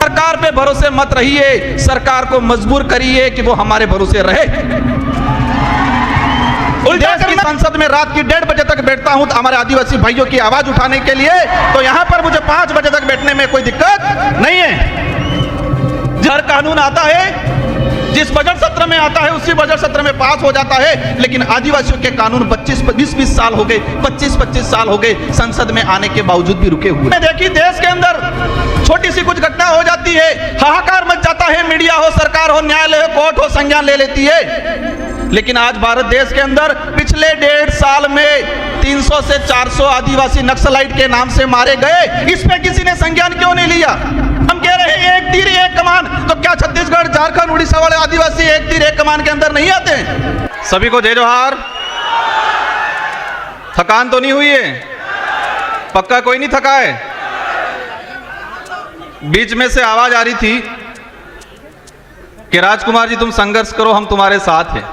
सरकार पे भरोसे मत रहिए, सरकार को मजबूर करिए कि वो हमारे भरोसे रहे। देश की संसद में रात की 1:30 बजे तक बैठता हूं हमारे आदिवासी भाइयों की आवाज उठाने के लिए, तो यहां पर मुझे 5 बजे तक बैठने में कोई दिक्कत नहीं है। हर कानून आता है, जिस बजट सत्र में आता है उसी बजट सत्र में पास हो जाता है, लेकिन आदिवासियों के कानून 20 साल हो गए, 25 साल हो गए संसद में आने के बावजूद भी रुके हुए। देखिए देश के अंदर छोटी सी कुछ घटना हो जाती है, हाहाकार मच जाता है, मीडिया हो, सरकार हो, न्यायालय हो, कोर्ट हो, संज्ञान ले लेती है। लेकिन आज भारत देश के अंदर पिछले 1.5 साल में 300 से 400 आदिवासी नक्सलाइट के नाम से मारे गए, इस पे किसी ने संज्ञान क्यों नहीं लिया? हम कह रहे हैं एक तीर एक कमान, तो क्या छत्तीसगढ़, झारखंड, उड़ीसा वाले आदिवासी एक तीर एक कमान के अंदर नहीं आते हैं? सभी को जय जोहार। थकान तो नहीं हुई है? पक्का कोई नहीं थका है? बीच में से आवाज आ रही थी कि राजकुमार जी तुम संघर्ष करो, हम तुम्हारे साथ हैं।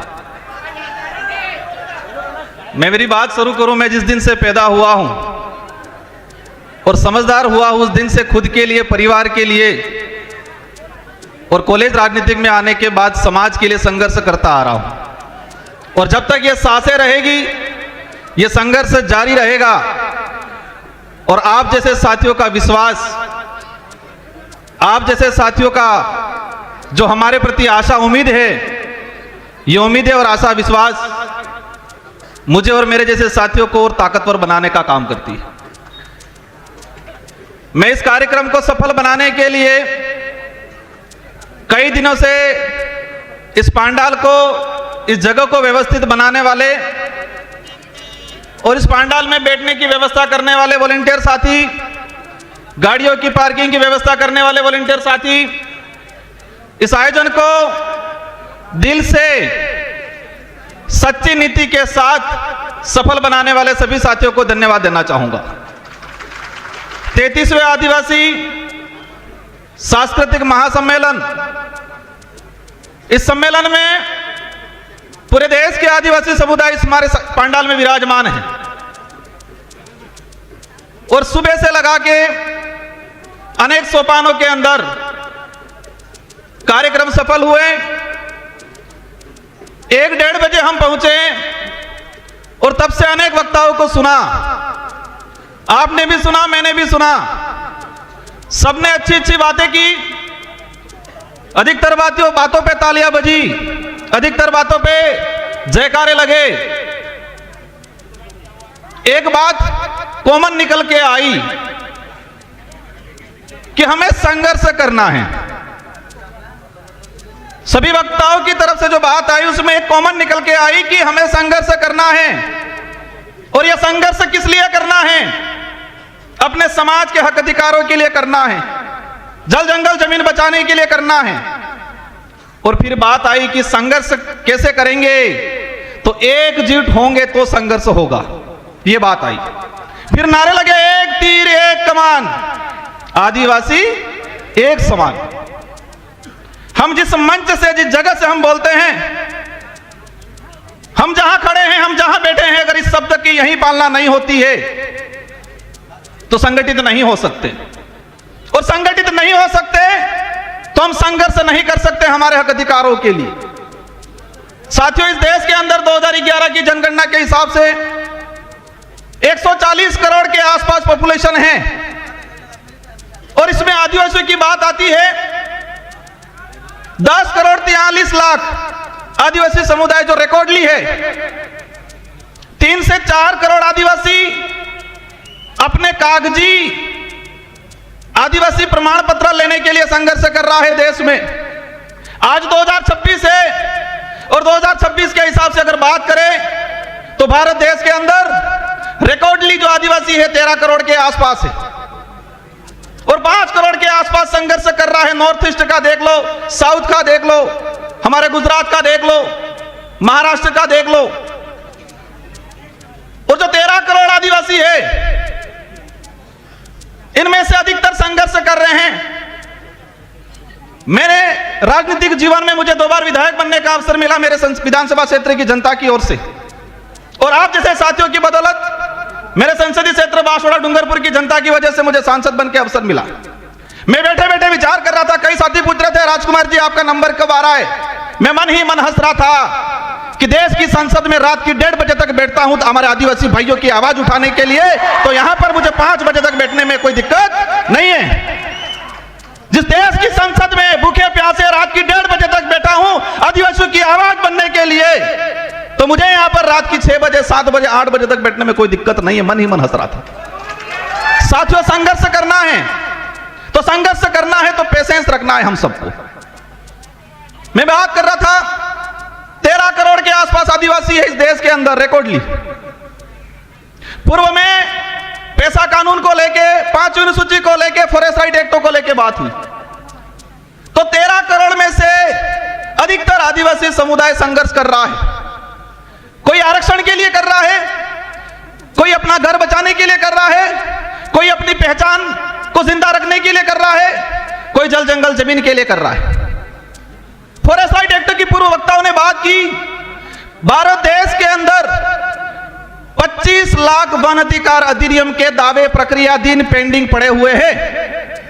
मैं मेरी बात शुरू करूं, मैं जिस दिन से पैदा हुआ हूं और समझदार हुआ उस दिन से खुद के लिए, परिवार के लिए और कॉलेज राजनीतिक में आने के बाद समाज के लिए संघर्ष करता आ रहा हूं। और जब तक ये सांसें रहेगी, ये संघर्ष जारी रहेगा। और आप जैसे साथियों का विश्वास, आप जैसे साथियों का जो हमारे प्रति आशा उम्मीद है, ये उम्मीदें और आशा विश्वास मुझे और मेरे जैसे साथियों को और ताकतवर बनाने का काम करती है। मैं इस कार्यक्रम को सफल बनाने के लिए कई दिनों से इस पांडाल को, इस जगह को व्यवस्थित बनाने वाले और इस पांडाल में बैठने की व्यवस्था करने वाले वॉलंटियर साथी, गाड़ियों की पार्किंग की व्यवस्था करने वाले वॉलंटियर साथी, इस आयोजन को दिल से सच्ची नीति के साथ सफल बनाने वाले सभी साथियों को धन्यवाद देना चाहूंगा। 33वें आदिवासी सांस्कृतिक महासम्मेलन, इस सम्मेलन में पूरे देश के आदिवासी समुदाय इस हमारे पांडाल में विराजमान है। और सुबह से लगा के अनेक सोपानों के अंदर कार्यक्रम सफल हुए। 1-1:30 बजे हम पहुंचे और तब से अनेक वक्ताओं को सुना, आपने भी सुना, मैंने भी सुना। सबने अच्छी अच्छी बातें की, अधिकतर बातों पे तालियां बजी, अधिकतर बातों पे जयकारे लगे। एक बात कॉमन निकल के आई कि हमें संघर्ष करना है। सभी वक्ताओं की तरफ से जो बात आई उसमें एक कॉमन निकल के आई कि हमें संघर्ष करना है। और यह संघर्ष किस लिए करना है? अपने समाज के हक अधिकारों के लिए करना है, जल जंगल जमीन बचाने के लिए करना है। और फिर बात आई कि संघर्ष कैसे करेंगे? तो एकजुट होंगे तो संघर्ष होगा, ये बात आई। फिर नारे लगे, एक तीर एक कमान, आदिवासी एक समान। हम जिस मंच से, जिस जगह से हम बोलते हैं, हम जहां खड़े हैं, हम जहां बैठे हैं, अगर इस शब्द की यही पालना नहीं होती है तो संगठित नहीं हो सकते। और संगठित नहीं हो सकते तो हम संघर्ष नहीं कर सकते हमारे हक अधिकारों के लिए। साथियों, इस देश के अंदर 2011 की जनगणना के हिसाब से 140 करोड़ के आसपास पॉपुलेशन है। और इसमें आदिवासियों की बात आती है, 10 करोड़ 43 लाख आदिवासी समुदाय जो रिकॉर्डली है। 3 से 4 करोड़ आदिवासी अपने कागजी आदिवासी प्रमाण पत्र लेने के लिए संघर्ष कर रहा है देश में। आज 2026 है और 2026 के हिसाब से अगर बात करें तो भारत देश के अंदर रिकॉर्डली जो आदिवासी है 13 करोड़ के आसपास है। और 5 करोड़ के आसपास संघर्ष कर रहा है। नॉर्थ ईस्ट का देख लो, साउथ का देख लो, हमारे गुजरात का देख लो, महाराष्ट्र का देख लो। और जो 13 करोड़ आदिवासी है, इनमें से अधिकतर संघर्ष कर रहे हैं। मेरे राजनीतिक जीवन में मुझे 2 बार विधायक बनने का अवसर मिला मेरे विधानसभा क्षेत्र की जनता की ओर से। और आप जैसे साथियों की बदौलत मेरे संसदीय क्षेत्र बांसवाड़ा डूंगरपुर की जनता की वजह से मुझे सांसद बन के अवसर मिला। मैं बैठे बैठे विचार कर रहा था कुमार जी आपका नंबर कब आ रहा है। मैं मन ही मन हंस रहा था कि देश की संसद में रात की 1:30 बजे तक बैठता हूं तो हमारे आदिवासी भाइयों की आवाज उठाने के लिए, तो यहां पर मुझे 5 बजे तक बैठने में कोई दिक्कत नहीं है। जिस देश की संसद में भूखे प्यासे रात की 1:30 बजे तक बैठा हूं आदिवासियों की आवाज बनने के लिए, तो मुझे यहां पर रात की 6 बजे 7 बजे 8 बजे तक बैठने में कोई दिक्कत नहीं है। मन ही मन हंस रहा था। साथियों, संघर्ष करना है तो संघर्ष करना है तो पेशेंस रखना है हम सबको। मैं बात कर रहा था 13 करोड़ के आसपास आदिवासी है इस देश के अंदर रिकॉर्डली। पूर्व में पैसा कानून को लेके, 5वीं अनुसूची को लेके, फॉरेस्ट राइट एक्टों को लेके बात हुई, तो 13 करोड़ में से अधिकतर आदिवासी समुदाय संघर्ष कर रहा है। कोई आरक्षण के लिए कर रहा है, कोई अपना घर बचाने के लिए कर रहा है, कोई अपनी पहचान को जिंदा रखने के लिए कर रहा है, कोई जल जंगल जमीन के लिए कर रहा है। फॉरेस्ट राइट एक्ट की पूर्व वक्ताओं ने बात की, भारत देश के अंदर 25 लाख वन अधिकार अधिनियम के दावे प्रक्रियाधीन पेंडिंग पड़े हुए हैं।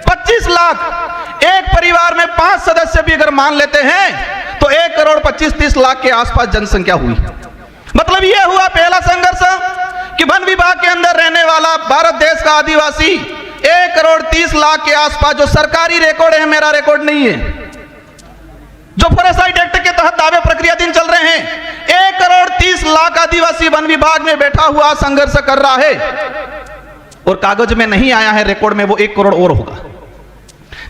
25 लाख। एक परिवार में 5 सदस्य भी अगर मान लेते हैं तो 1 करोड़ 25-30 लाख के आसपास जनसंख्या हुई। मतलब यह हुआ पहला संघर्ष कि वन विभाग के अंदर रहने वाला भारत देश का आदिवासी 1 करोड़ 30 लाख के आसपास, जो सरकारी रिकॉर्ड है, मेरा रिकॉर्ड नहीं है, जो फॉरेस्ट राइट एक्ट के तहत दावे प्रक्रियाधीन चल रहे हैं, 1 करोड़ 30 लाख आदिवासी वन विभाग में बैठा हुआ संघर्ष कर रहा है और कागज में नहीं आया है, रिकॉर्ड में वो 1 करोड़ और होगा।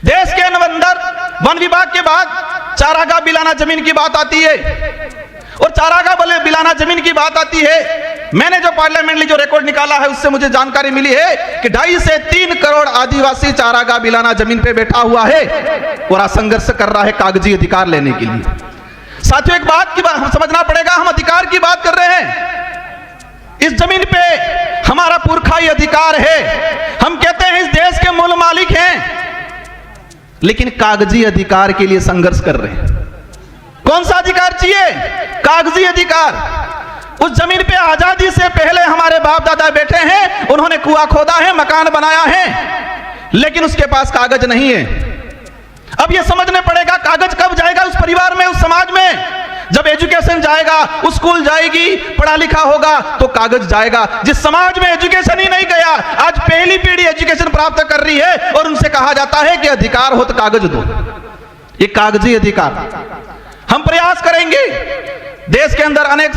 देश के अंदर वन विभाग के बाद चारागाह बिलाना जमीन की बात आती है और चारागाह बिलाना जमीन की बात आती है। मैंने जो पार्लियामेंटली जो रिकॉर्ड निकाला है उससे मुझे जानकारी मिली है कि 2.5 से 3 करोड़ आदिवासी चारागाह बिलाना जमीन पे बैठा हुआ है और संघर्ष कर रहा है कागजी अधिकार लेने के लिए। साथियों, एक बात की बात समझना पड़ेगा, हम अधिकार की बात कर रहे हैं। इस जमीन पे हमारा पुरखाई अधिकार है, हम कहते हैं इस देश के मूल मालिक हैं, लेकिन कागजी अधिकार के लिए संघर्ष कर रहे हैं। कौन सा अधिकार चाहिए? कागजी अधिकार। उस जमीन पे आजादी से पहले हमारे बाप दादा बैठे हैं, उन्होंने कुआं खोदा है, मकान बनाया है, लेकिन उसके पास कागज नहीं है। अब यह समझने पड़ेगा कागज कब जाएगा उस परिवार में, उस समाज में। जब एजुकेशन जाएगा, उस स्कूल जाएगी, पढ़ा लिखा होगा तो कागज जाएगा। जिस समाज में एजुकेशन ही नहीं गया, आज पहली पीढ़ी एजुकेशन प्राप्त कर रही है और उनसे कहा जाता है कि अधिकार हो तो कागज दो। ये कागजी अधिकार। हम प्रयास करेंगे। देश के अंदर अनेक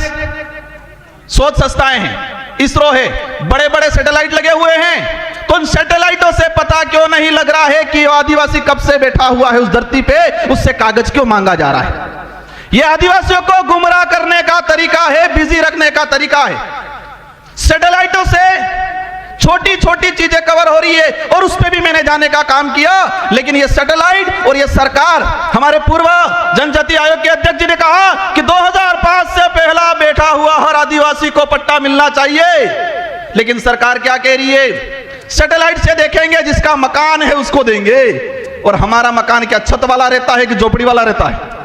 शोध संस्थाएं हैं, इसरो है, बड़े बड़े सैटेलाइट लगे हुए हैं, तो उन सैटेलाइटों से पता क्यों नहीं लग रहा है कि आदिवासी कब से बैठा हुआ है उस धरती पे, उससे कागज क्यों मांगा जा रहा है? यह आदिवासियों को गुमराह करने का तरीका है, बिजी रखने का तरीका है। सैटेलाइटों से छोटी छोटी चीजें कवर हो रही है और उस पर भी मैंने जाने का काम किया, लेकिन ये सैटेलाइट और ये सरकार, हमारे पूर्व जनजाति आयोग के अध्यक्ष जी ने कहा कि 2005 से पहला बैठा हुआ हर आदिवासी को पट्टा मिलना चाहिए, लेकिन सरकार क्या कह रही है? सैटेलाइट से देखेंगे, जिसका मकान है उसको देंगे। और हमारा मकान क्या छत वाला रहता है कि झोपड़ी वाला रहता है?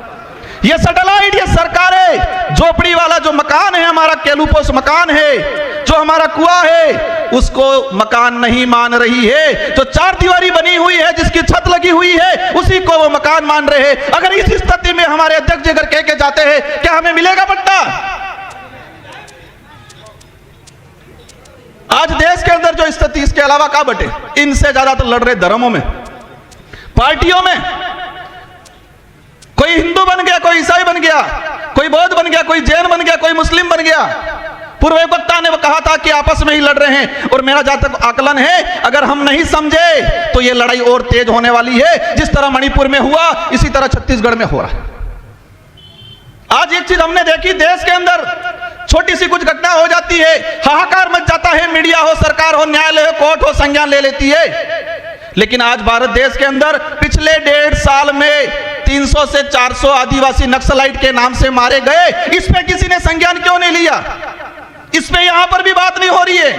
ये सैटेलाइट, ये सरकारें झोपड़ी वाला जो मकान है, हमारा केलूपोस मकान है, जो हमारा कुआं है, उसको मकान नहीं मान रही है। जो 4 दीवारी बनी हुई है, जिसकी छत लगी हुई है, उसी को वो मकान मान रहे हैं। अगर इस स्थिति में हमारे अध्यक्ष जी अगर कह के जाते हैं, क्या हमें मिलेगा पट्टा? आज देश के अंदर जो स्थिति, इसके अलावा क्या बटे? इनसे ज्यादा तो लड़ रहे धर्मों में, पार्टियों में। कोई हिंदू बन गया, कोई ईसाई बन गया, कोई बौद्ध बन गया, कोई जैन बन गया, कोई मुस्लिम बन गया। पूर्व वक्ता ने कहा था कि आपस में ही लड़ रहे हैं, और मेरा जहां तक आकलन है, अगर हम नहीं समझे तो ये लड़ाई और तेज होने वाली है। जिस तरह मणिपुर में हुआ, इसी तरह छत्तीसगढ़ में हो रहा है। आज एक चीज हमने देखी, देश के अंदर छोटी सी कुछ घटना हो जाती है, हाहाकार मच जाता है, मीडिया हो, सरकार हो, न्यायालय हो, कोर्ट हो, संज्ञान ले लेती है। लेकिन आज भारत देश के अंदर पिछले 1.5 साल में 300 से 400 आदिवासी नक्सलाइट के नाम से मारे गए। इस पे किसी ने संज्ञान क्यों नहीं लिया? इस पे यहां पर भी बात नहीं हो रही है।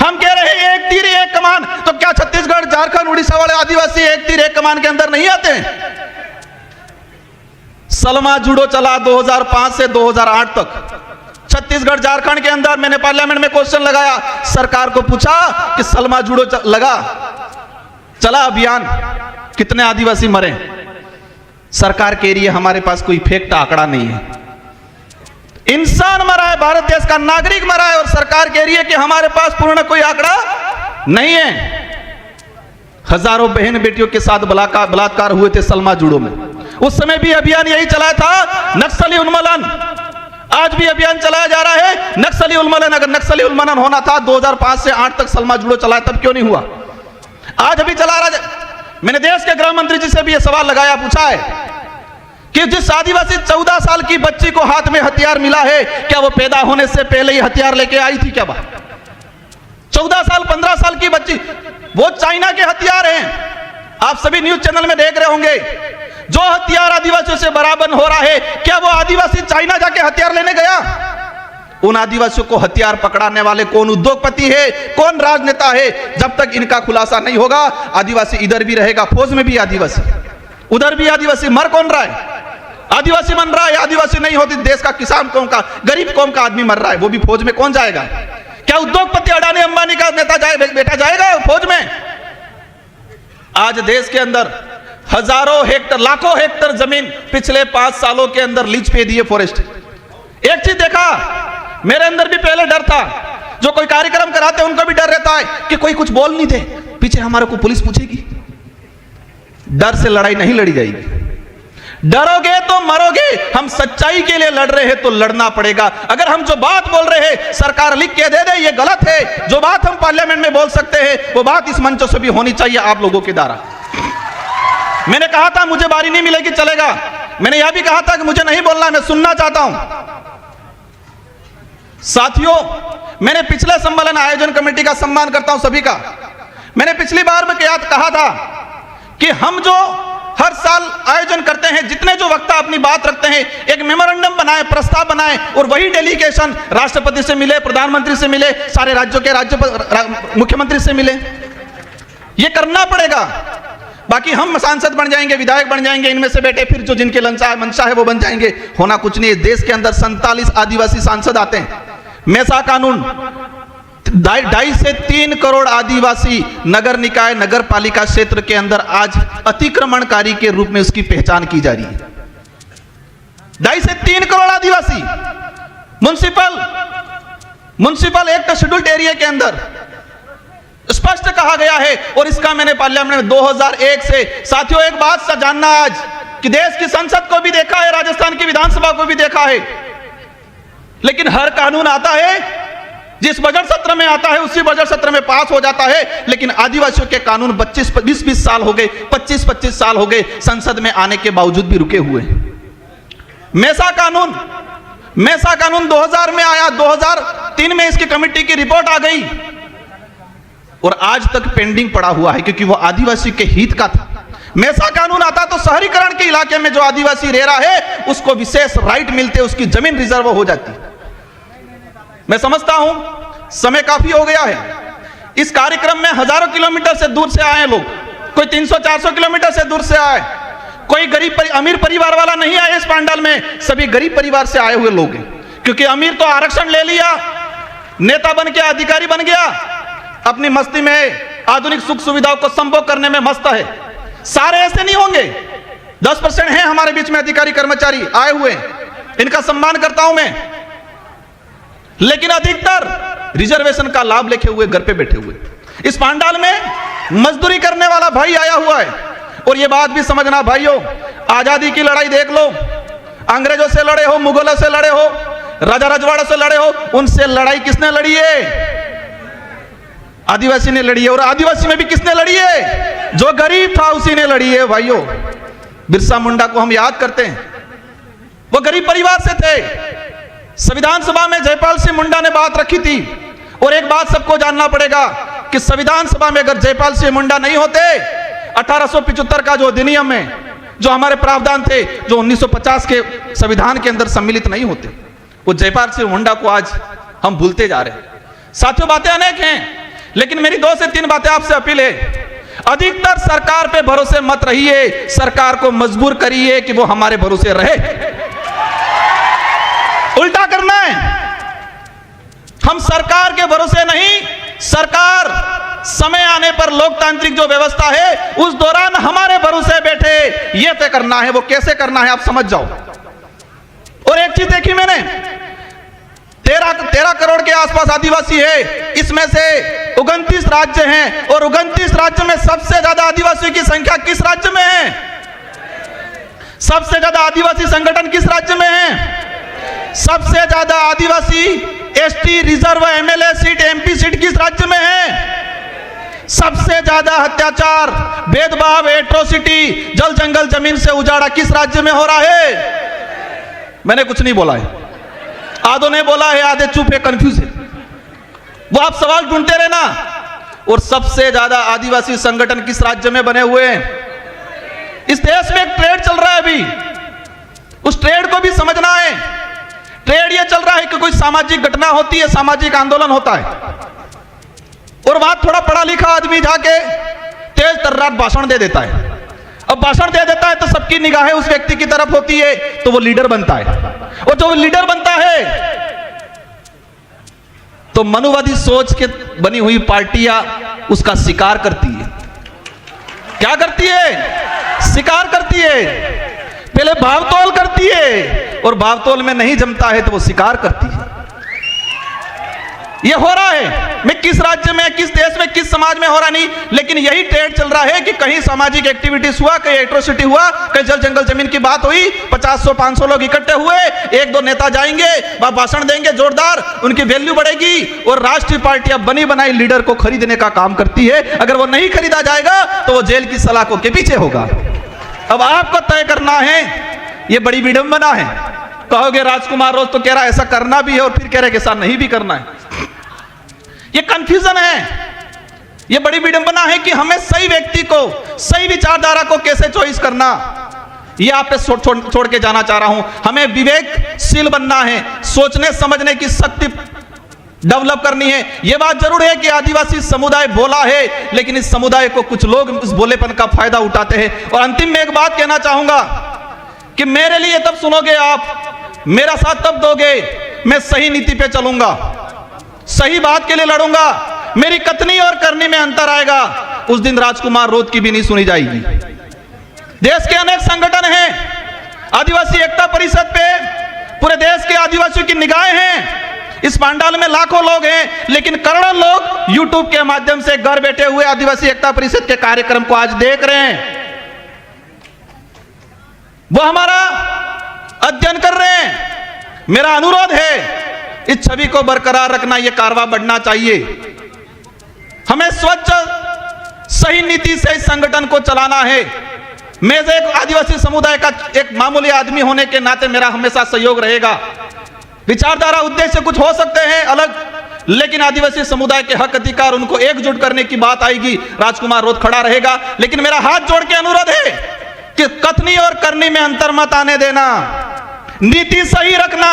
हम कह रहे हैं एक तीर एक कमान, तो क्या छत्तीसगढ़, झारखंड, उड़ीसा वाले आदिवासी एक तीर एक कमान के अंदर नहीं आते हैं? सलमा जूडो चला 2005 से 2008 तक छत्तीसगढ़, झारखंड के अंदर। मैंने पार्लियामेंट में क्वेश्चन लगाया, सरकार को पूछा कि सलमा जूडो चला अभियान, कितने आदिवासी मरे? सरकार कह रही है हमारे पास कोई फेक आंकड़ा नहीं है। इंसान मरा है, भारत देश का नागरिक मरा है और सरकार कह रही है कि हमारे पास पूर्ण कोई आंकड़ा नहीं है। हजारों बहन बेटियों के साथ बलात्कार हुए थे सलमा जुड़ो में, उस समय भी अभियान यही चलाया था, नक्सली उन्मूलन। आज भी अभियान चलाया जा रहा है नक्सली उन्मूलन। अगर नक्सली उन्मूलन होना था 2005 से 8 तक सलमा जुड़ो चलाया, तब क्यों नहीं हुआ? आज अभी चला रहा। मैंने देश के गृह मंत्री जी से भी यह सवाल लगाया, पूछा है कि जिस आदिवासी 14 साल की बच्ची को हाथ में हथियार मिला है, क्या वो पैदा होने से पहले ही हथियार लेके आई थी? क्या बात? 14 साल 15 साल की बच्ची, वो चाइना के हथियार हैं। आप सभी न्यूज चैनल में देख रहे होंगे, जो हथियार आदिवासियों से बराबर हो रहा है, क्या वो आदिवासी चाइना जाके हथियार लेने गया? उन आदिवासियों को हथियार पकड़ाने वाले कौन उद्योगपति है, कौन राजनेता है? जब तक इनका खुलासा नहीं होगा, आदिवासी इधर भी रहेगा, फौज में भी आदिवासी, उधर भी आदिवासी। मर कौन रहा है? आदिवासी मर रहा है। आदिवासी नहीं होती देश का किसान कौम का, गरीब कौम का आदमी मर रहा है, वो भी फौज में कौन जाएगा? क्या उद्योगपति अडानी अंबानी का नेता बेटा जाएगा फौज में? आज देश के अंदर हजारों हेक्टर, लाखों हेक्टर जमीन पिछले 5 सालों के अंदर लीज पे दिए फॉरेस्ट। एक चीज देखा, मेरे अंदर भी पहले डर था, जो कोई कार्यक्रम कराते हैं उनको भी डर रहता है कि कोई कुछ बोल नहीं दे, पीछे हमारे को पुलिस पूछेगी। डर से लड़ाई नहीं लड़ी जाएगी, डरोगे तो मरोगे। हम सच्चाई के लिए लड़ रहे हैं तो लड़ना पड़ेगा। अगर हम जो बात बोल रहे हैं सरकार लिख के दे दे ये गलत है, जो बात हम पार्लियामेंट में बोल सकते हैं वो बात इस मंचों से भी होनी चाहिए आप लोगों के द्वारा। मैंने कहा था मुझे बारी नहीं मिलेगी चलेगा, मैंने यह भी कहा था कि मुझे नहीं बोलना, मैं सुनना चाहता हूं। साथियों, मैंने पिछले सम्मेलन आयोजन कमेटी का सम्मान करता हूं सभी का। मैंने पिछली बार में कहा था कि हम जो हर साल आयोजन करते हैं, जितने जो वक्ता अपनी बात रखते हैं, एक मेमोरेंडम बनाए, प्रस्ताव बनाए और वही डेलीगेशन राष्ट्रपति से मिले, प्रधानमंत्री से मिले, सारे राज्यों के मुख्यमंत्री से मिले। ये करना पड़ेगा। बाकी हम सांसद बन जाएंगे, विधायक बन जाएंगे, इनमें से बेटे फिर जो जिनके मंशा है वो बन जाएंगे, होना कुछ नहीं है। देश के अंदर 47 आदिवासी सांसद आते हैं। मेसा कानून 2.5 से 3 करोड़ आदिवासी नगर निकाय, नगर पालिका क्षेत्र के अंदर आज अतिक्रमणकारी के रूप में उसकी पहचान की जा रही है। 2.5 से 3 करोड़ आदिवासी। म्युनिसिपल एक्ट शेड्यूल्ड एरिया के अंदर स्पष्ट कहा गया है, और इसका मैंने पार्लियामेंट में 2001 से। साथियों, एक बात जानना आज कि देश की संसद को भी देखा है, राजस्थान की विधानसभा को भी देखा है, लेकिन हर कानून आता है जिस बजट सत्र में आता है उसी बजट सत्र में पास हो जाता है। लेकिन आदिवासियों के कानून 20 साल हो गए, 25 साल हो गए संसद में आने के बावजूद भी रुके हुए। मेसा कानून 2000 में आया, 2003 में इसकी कमेटी की रिपोर्ट आ गई और आज तक पेंडिंग पड़ा हुआ है, क्योंकि वो आदिवासी के हित का था। मेसा कानून आता तो शहरीकरण के इलाके में जो आदिवासी रह रहा है उसको विशेष राइट मिलते, उसकी जमीन रिजर्व हो जाती। मैं समझता हूं समय काफी हो गया है। इस कार्यक्रम में हजारों किलोमीटर से दूर से आए लोग, कोई 300-400 किलोमीटर से दूर से आए, कोई अमीर परिवार वाला नहीं आए इस पंडाल में, सभी गरीब परिवार से आए हुए लोग हैं। क्योंकि अमीर तो आरक्षण ले लिया, नेता बन के अधिकारी बन गया, अपनी मस्ती में आधुनिक सुख सुविधाओं को संभोग करने में मस्त है। सारे ऐसे नहीं होंगे, 10% हैं हमारे बीच में अधिकारी कर्मचारी आए हुए, इनका सम्मान करता हूं मैं। लेकिन अधिकतर रिजर्वेशन का लाभ लेके हुए घर पे बैठे हुए। इस पंडाल में मजदूरी करने वाला भाई आया हुआ है। और ये बात भी समझना भाइयों, आजादी की लड़ाई देख लो, अंग्रेजों से लड़े हो, मुगलों से लड़े हो, राजा रजवाड़ों से लड़े हो, उनसे लड़ाई किसने लड़ी है? आदिवासी ने लड़ी है। और आदिवासी में भी किसने लड़ी है? जो गरीब था उसी ने लड़ी है भाइयों। बिरसा मुंडा को हम याद करते हैं, वो गरीब परिवार से थे। संविधान सभा में जयपाल सिंह मुंडा ने बात रखी थी। और एक बात सबको जानना पड़ेगा कि संविधान सभा में अगर जयपाल सिंह मुंडा नहीं होते, 1875 का जो अधिनियम है, जो हमारे प्रावधान थे, जो 1950 के संविधान के अंदर सम्मिलित नहीं होते, वो जयपाल सिंह मुंडा को आज हम भूलते जा रहे हैं। साथियों, बातें अनेक हैं, लेकिन मेरी 2 से 3 बातें आपसे अपील है। अधिकतर सरकार पे भरोसे मत रहिए, सरकार को मजबूर करिए कि वो हमारे भरोसे रहे। उल्टा करना है। हम सरकार के भरोसे नहीं, सरकार समय आने पर लोकतांत्रिक जो व्यवस्था है उस दौरान हमारे भरोसे बैठे ये तय करना है, वो कैसे करना है आप समझ जाओ। और एक चीज देखी मैंने, 13 करोड़ के आसपास आदिवासी है, इसमें से 29 राज्य हैं और 29 राज्य में सबसे ज्यादा आदिवासियों की संख्या किस राज्य में है? सबसे ज्यादा आदिवासी संगठन किस राज्य में है? सबसे ज्यादा आदिवासी ST reserve MLA seat MP seat किस राज्य में है? सबसे ज्यादा अत्याचार भेदभाव एट्रोसिटी जल जंगल जमीन से उजाड़ा किस राज्य में हो रहा है? मैंने कुछ नहीं बोला है, आधों ने बोला है, आधे चुप है, कंफ्यूज है, वो आप सवाल ढूंढते रहना। और सबसे ज्यादा आदिवासी संगठन किस राज्य में बने हुए हैं? इस देश में एक ट्रेड चल रहा है अभी, उस ट्रेड को भी समझना है। ट्रेड ये चल रहा है कि कोई सामाजिक घटना होती है, सामाजिक आंदोलन होता है और वहां थोड़ा पढ़ा लिखा आदमी जाके तेज तर्रार भाषण दे देता है। अब भाषण दे देता है तो सबकी निगाहें उस व्यक्ति की तरफ होती है, तो वो लीडर बनता है। और जो लीडर बनता है तो मनुवादी सोच के बनी हुई पार्टियां उसका शिकार करती है। क्या करती है? शिकार करती है। पहले भावतोल करती है और भावतोल में नहीं जमता है तो वो शिकार करती है। ये हो रहा है, मैं किस राज्य में, किस देश में, किस समाज में हो रहा नहीं, लेकिन यही ट्रेंड चल रहा है कि कहीं सामाजिक एक्टिविटीज हुआ, कहीं एट्रोसिटी हुआ, कहीं जल जंगल जमीन की बात हुई, 50-100-500 लोग इकट्ठे हुए, 1-2 नेता जाएंगे, वह भाषण देंगे जोरदार, उनकी वैल्यू बढ़ेगी और राष्ट्रीय पार्टियां बनी बनाई लीडर को खरीदने का काम करती है। अगर वो नहीं खरीदा जाएगा तो वो जेल की सलाखों के पीछे होगा। अब आपको तय करना है, ये बड़ी विडंबना है। कहोगे राजकुमार रोज तो कह रहा ऐसा करना भी है और फिर कह रहे कि ऐसा नहीं भी करना है। ये कंफ्यूजन है, ये बड़ी विडंबना है कि हमें सही व्यक्ति को, सही विचारधारा को कैसे चॉइस करना, ये आप पे छोड़ के जाना चाह रहा हूं। हमें विवेकशील बनना है, सोचने समझने की शक्ति डेवलप करनी है। यह बात जरूर है कि आदिवासी समुदाय बोला है, लेकिन इस समुदाय को कुछ लोग उस बोलेपन का फायदा उठाते हैं। और अंतिम में एक बात कहना चाहूंगा कि मेरे लिए तब सुनोगे आप, मेरा साथ तब दोगे, मैं सही नीति पे चलूंगा, सही बात के लिए लड़ूंगा, मेरी कथनी और करनी में अंतर आएगा, उस दिन राजकुमार रोध की भी नहीं सुनी जाएगी। देश के अनेक संगठन हैं, आदिवासी एकता परिषद पे पूरे देश के आदिवासियों की निगाहें हैं। इस पांडाल में लाखों लोग हैं, लेकिन करोड़ों लोग यूट्यूब के माध्यम से घर बैठे हुए आदिवासी एकता परिषद के कार्यक्रम को आज देख रहे हैं। वो हमारा अध्ययन कर रहे हैं। मेरा अनुरोध है, इस छवि को बरकरार रखना, यह कारवां बढ़ना चाहिए। हमें स्वच्छ सही नीति से इस संगठन को चलाना है। मैं एक आदिवासी समुदाय का एक मामूली आदमी होने के नाते मेरा हमेशा सहयोग रहेगा। विचारधारा उद्देश्य कुछ हो सकते हैं अलग, लेकिन आदिवासी समुदाय के हक अधिकार, उनको एकजुट करने की बात आएगी, राजकुमार रोध खड़ा रहेगा। लेकिन मेरा हाथ जोड़ के अनुरोध है कि कथनी और करनी में अंतर मत आने देना, नीति सही रखना।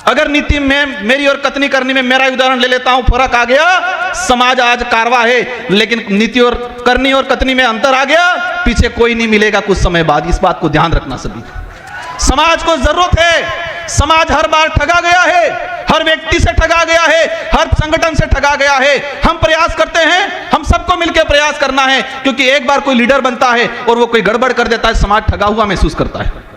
अगर नीति में मेरी और कथनी करनी में, मेरा उदाहरण ले लेता हूं, फर्क आ गया, समाज आज कारवा है, लेकिन नीति और करनी और कथनी में अंतर आ गया, पीछे कोई नहीं मिलेगा कुछ समय बाद। इस बात को ध्यान रखना सभी। समाज को जरूरत है, समाज हर बार ठगा गया है, हर व्यक्ति से ठगा गया है, हर संगठन से ठगा गया है। हम प्रयास करते हैं, हम सबको मिलकर प्रयास करना है, क्योंकि एक बार कोई लीडर बनता है और वो कोई गड़बड़ कर देता है, समाज ठगा हुआ महसूस करता है।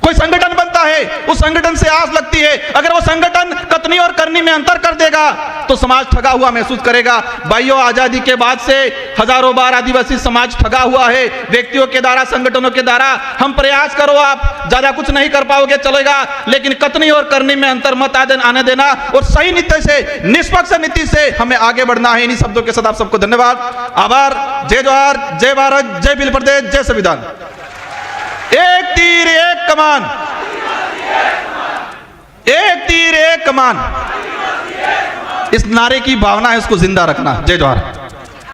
कोई संगठन बनता है, उस संगठन से आस लगती है, अगर वो संगठन कथनी और करनी में अंतर कर देगा तो समाज ठगा हुआ महसूस करेगा। भाइयों, आजादी के बाद से हजारों बार आदिवासी समाज ठगा हुआ है, व्यक्तियों के द्वारा, संगठनों के द्वारा। हम प्रयास करो, आप ज्यादा कुछ नहीं कर पाओगे चलेगा, लेकिन कथनी और करनी में अंतर मत आने देना और सही नीति से, निष्पक्ष नीति से हमें आगे बढ़ना है। इन्हीं शब्दों के साथ आप सबको धन्यवाद, आभार। जय जोहार, जय भारत, जय बिल प्रदेश, जय संविधान। एक तीर एक कमान, एक तीर एक कमान, इस नारे की भावना है, उसको जिंदा रखना। जय जोहार।